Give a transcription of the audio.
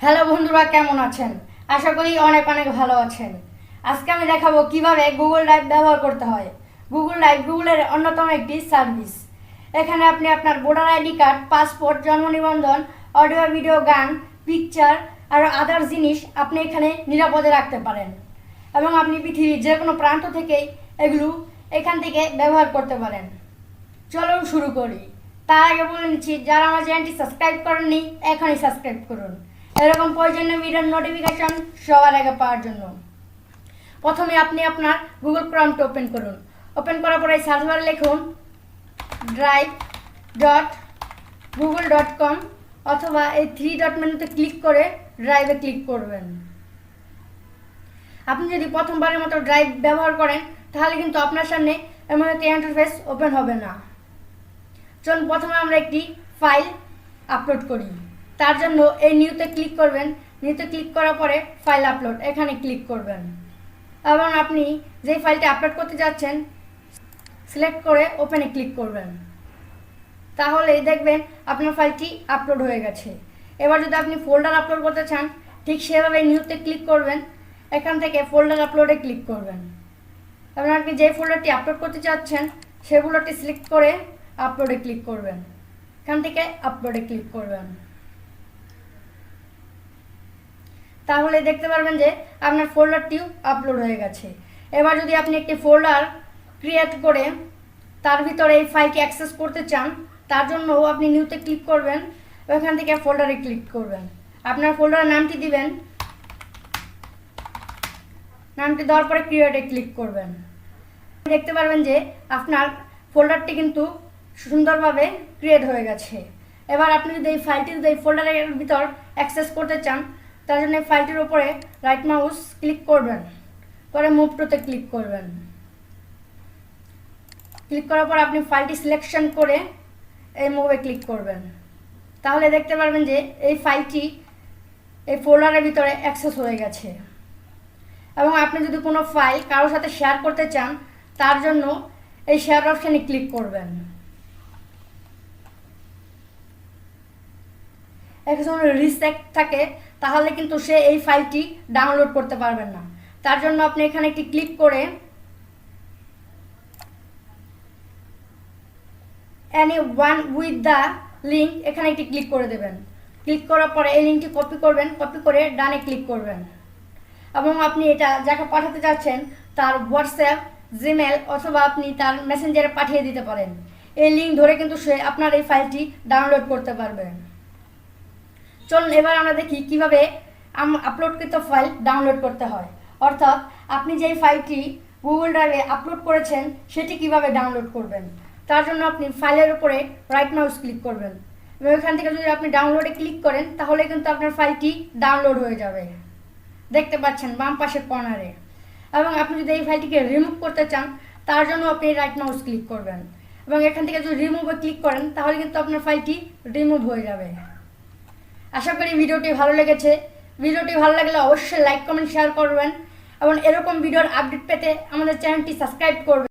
Hello বন্ধুরা, কেমন আছেন? আশা করি অনেক অনেক ভালো আছেন। আজকে আমি দেখাবো কিভাবে গুগল ড্রাইভ ব্যবহার করতে হয়। গুগল ড্রাইভ গুগলের অন্যতম একটি সার্ভিস। এখানে আপনি আপনার ভোটার আইডি কার্ড, পাসপোর্ট, জন্ম নিবন্ধন, অডিও ভিডিও, গান, পিকচার আর আদার্স জিনিস আপনি এখানে নিরাপদে রাখতে পারেন এবং আপনি পৃথিবীর যে কোনো প্রান্ত থেকেই এগুলো এখান থেকে ব্যবহার করতে পারেন। চলুন শুরু করি। তার আগে বলে নিচ্ছি, যারা আমার চ্যানেলটি সাবস্ক্রাইব করেননি এখনই সাবস্ক্রাইব করুন এরকম প্রয়োজনীয় ভিডিওর নোটিফিকেশন সবার আগে পাওয়ার জন্য। প্রথমে আপনি আপনার গুগল ক্রোমটা ওপেন করুন। ওপেন করার পরে সার্চ বারে লিখুন drive.google.com অথবা এই 3 ডট মেনুতে ক্লিক করে ড্রাইভে ক্লিক করবেন। আপনি যদি প্রথমবারের মতো ড্রাইভ ব্যবহার করেন তাহলে কিন্তু আপনার সামনে এমন একটি ইন্টারফেস ওপেন হবে না। চলুন প্রথমে আমরা একটি ফাইল আপলোড করি। তার জন্য এই নিউতে ক্লিক করবেন। নিউতে ক্লিক করার পরে ফাইল আপলোড এখানে ক্লিক করবেন এবং আপনি যে ফাইলটি আপলোড করতে যাচ্ছেন সিলেক্ট করে ওপেনে ক্লিক করবেন। তাহলে দেখবেন আপনার ফাইলটি আপলোড হয়ে গেছে। এবার যদি আপনি ফোল্ডার আপলোড করতে চান ঠিক সেভাবে নিউতে ক্লিক করবেন, এখান থেকে ফোল্ডার আপলোডে ক্লিক করবেন এবং আপনি যে ফোল্ডারটি আপলোড করতে চাচ্ছেন সেগুলোটি সিলেক্ট করে আপলোডে ক্লিক করবেন। এখান থেকে আপলোডে ক্লিক করবেন। তাহলে দেখতে পারবেন যে আপনার ফোল্ডারটিও আপলোড হয়ে গেছে। এবার যদি আপনি একটি ফোল্ডার ক্রিয়েট করে তার ভিতরে এই ফাইলটি অ্যাক্সেস করতে চান তার জন্য আপনি নিউতে ক্লিক করবেন, ওখান থেকে ফোল্ডারে ক্লিক করবেন। আপনার ফোল্ডারের নামটি দিবেন, নামটি দেওয়ার পরে ক্রিয়েটে ক্লিক করবেন। দেখতে পারবেন যে আপনার ফোল্ডারটি কিন্তু সুন্দরভাবে ক্রিয়েট হয়ে গেছে। এবার আপনি যদি এই ফাইলটি যদি এই ফোল্ডারের ভিতর অ্যাক্সেস করতে চান তার জন্য এই ফাইলটির উপরে রাইট মাউস ক্লিক করবেন, পরে মুভ টুতে ক্লিক করবেন। ক্লিক করার পর আপনি ফাইলটি সিলেকশন করে এই মুভে ক্লিক করবেন। তাহলে দেখতে পারবেন যে এই ফাইলটি এই ফোল্ডারের ভিতরে অ্যাক্সেস হয়ে গেছে। এবং আপনি যদি কোনো ফাইল কারোর সাথে শেয়ার করতে চান তার জন্য এই শেয়ার অপশানে ক্লিক করবেন। একজন রিস্ট্রিক্ট থাকে তাহলে কিন্তু সে এই ফাইলটি ডাউনলোড করতে পারবেন না। তার জন্য আপনি এখানে একটি ক্লিক করে any one with the link এখানে একটি ক্লিক করে দেবেন। ক্লিক করার পরে এই লিঙ্কটি কপি করবেন, কপি করে ডানে ক্লিক করবেন এবং আপনি এটা যাকে পাঠাতে যাচ্ছেন তার হোয়াটসঅ্যাপ, জিমেল অথবা আপনি তার মেসেঞ্জারে পাঠিয়ে দিতে পারেন। এই লিঙ্ক ধরে কিন্তু সে আপনার এই ফাইলটি ডাউনলোড করতে পারবে। চলুন এবার আমরা দেখি কিভাবে আপলোডকৃত ফাইল ডাউনলোড করতে হয়, অর্থাৎ আপনি যেই ফাইলটি গুগল ড্রাইভে আপলোড করেছেন সেটি কিভাবে ডাউনলোড করবেন। তার জন্য আপনি ফাইলের উপরে রাইট মাউস ক্লিক করবেন এবং এখান থেকে যদি আপনি ডাউনলোডে ক্লিক করেন তাহলে কিন্তু আপনার ফাইলটি ডাউনলোড হয়ে যাবে। দেখতে পাচ্ছেন বাম পাশের কর্নারে। এবং আপনি যদি এই ফাইলটিকে রিমুভ করতে চান তার জন্য আপনি রাইট মাউস ক্লিক করবেন এবং এখান থেকে যদি রিমুভে ক্লিক করেন তাহলে কিন্তু আপনার ফাইলটি রিমুভ হয়ে যাবে। আশা করি ভিডিওটি ভালো লেগেছে। ভিডিওটি ভালো লাগলে অবশ্যই লাইক, কমেন্ট, শেয়ার করবেন এবং এরকম ভিডিওর আপডেট পেতে আমাদের চ্যানেলটি সাবস্ক্রাইব করবেন।